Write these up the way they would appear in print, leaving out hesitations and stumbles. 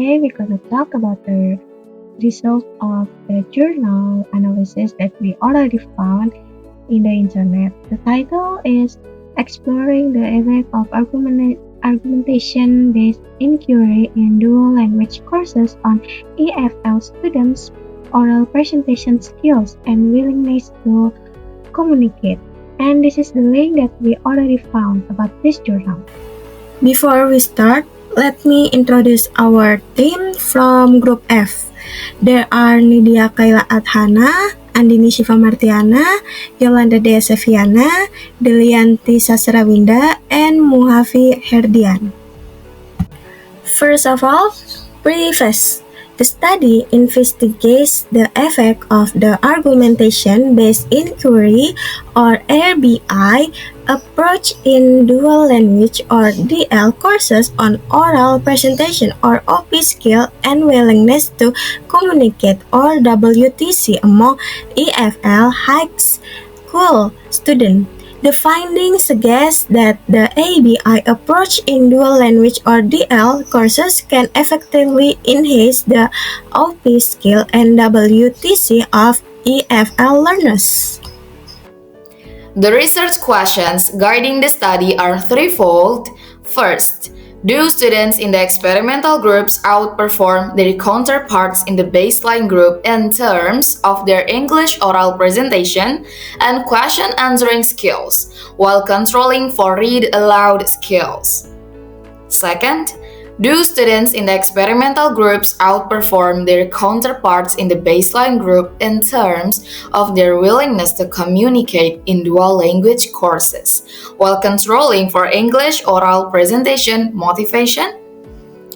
today we're going to talk about the result of the journal analysis that we already found in the internet. The title is Exploring the Effect of Argumentation-Based Inquiry in Dual Language Courses on EFL Students' Oral Presentation Skills and Willingness to Communicate. And this is the link that we already found about this journal. Before we start, let me introduce our team from Group F. There are Nidia Kaila Adhana, Andini Shiva Martiana, Yolanda Dea Seviana, Delianti Sasrawinda, and Muhafi Herdian. First of all, preface. The study investigates the effect of the argumentation-based inquiry or ABI approach in dual language or DL courses on oral presentation or OP skill and willingness to communicate or WTC among EFL high school students. The findings suggest that the ABI approach in dual language or DL courses can effectively enhance the OP skill and WTC of EFL learners. The research questions guiding the study are threefold. First, do students in the experimental groups outperform their counterparts in the baseline group in terms of their English oral presentation and question answering skills, while controlling for read aloud skills? Second, do students in the experimental groups outperform their counterparts in the baseline group in terms of their willingness to communicate in dual language courses, while controlling for English oral presentation motivation?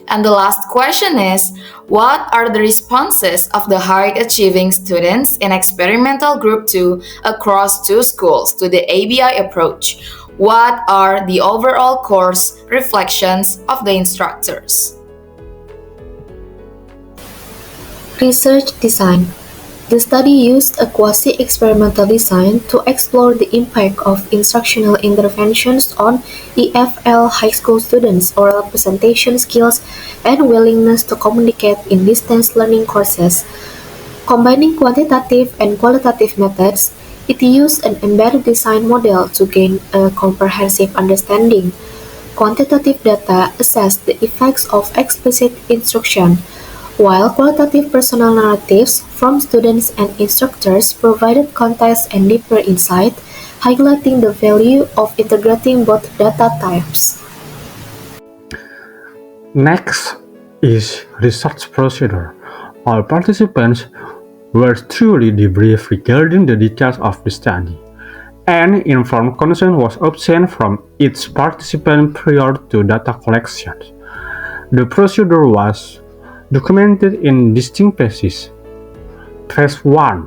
And the last question is, what are the responses of the high-achieving students in experimental group 2 across 2 schools to the ABI approach? What are the overall course reflections of the instructors? Research design. The study used a quasi-experimental design to explore the impact of instructional interventions on EFL high school students' oral presentation skills and willingness to communicate in distance learning courses. Combining quantitative and qualitative methods, it used an embedded design model to gain a comprehensive understanding. Quantitative data assessed the effects of explicit instruction, while qualitative personal narratives from students and instructors provided context and deeper insight, highlighting the value of integrating both data types. Next is research procedure. All participants were truly debriefed regarding the details of the study, and informed consent was obtained from each participant prior to data collection. The procedure was documented in distinct phases. Phase 1,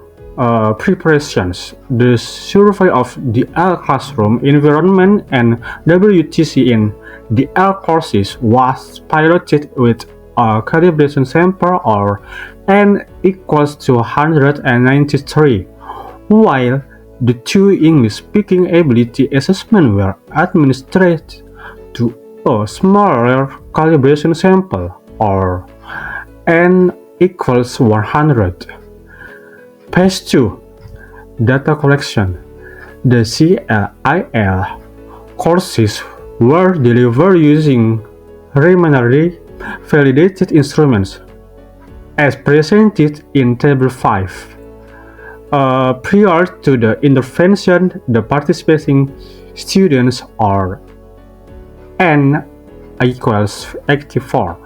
preparations. The survey of the L classroom environment and WTC in the L courses was piloted with a calibration sample or N equals to 193, while the 2 English-speaking ability assessments were administered to a smaller calibration sample or N equals 100. Phase 2, data collection. The CLIL courses were delivered using preliminary validated instruments, as presented in Table 5. Prior to the intervention, the participating students are N equals 84.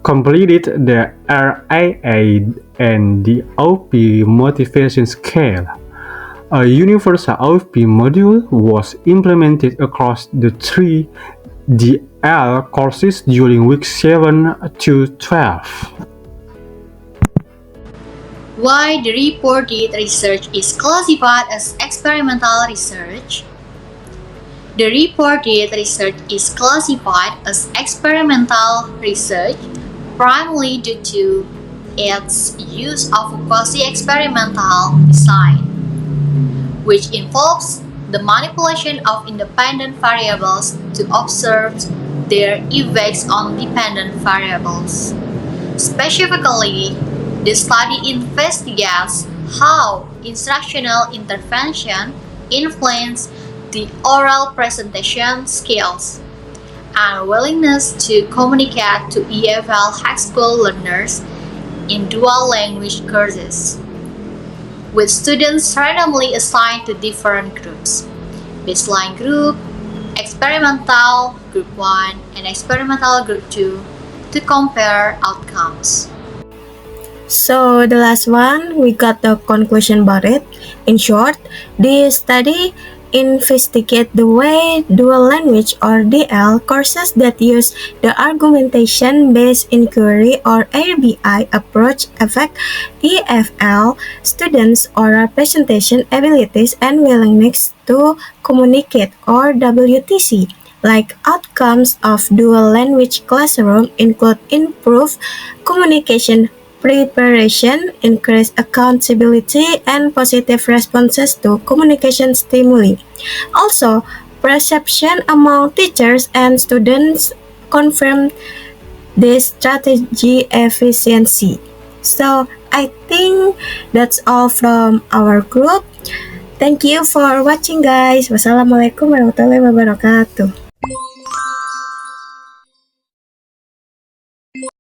Completed the RAA and the OP motivation scale. A universal OP module was implemented across the 3 DL courses during weeks 7 to 12. Why the reported research is classified as experimental research? The reported research is classified as experimental research primarily due to its use of a quasi-experimental design, which involves the manipulation of independent variables to observe their effects on dependent variables. Specifically, the study investigates how instructional intervention influence the oral presentation skills and willingness to communicate to EFL high school learners in dual language courses, with students randomly assigned to different groups: baseline group, experimental group 1, and experimental group 2 to compare outcomes. So the last one, we got the conclusion about it. In short, this study investigate the way dual language or DL courses that use the argumentation-based inquiry or ABI approach affect EFL students' oral presentation abilities and willingness to communicate or WTC. Like outcomes of dual language classroom include improved communication preparation, increased accountability, and positive responses to communication stimuli. Also, perception among teachers and students confirm this strategy efficiency. So, I think that's all from our group. Thank you for watching, guys. Wassalamualaikum warahmatullahi wabarakatuh.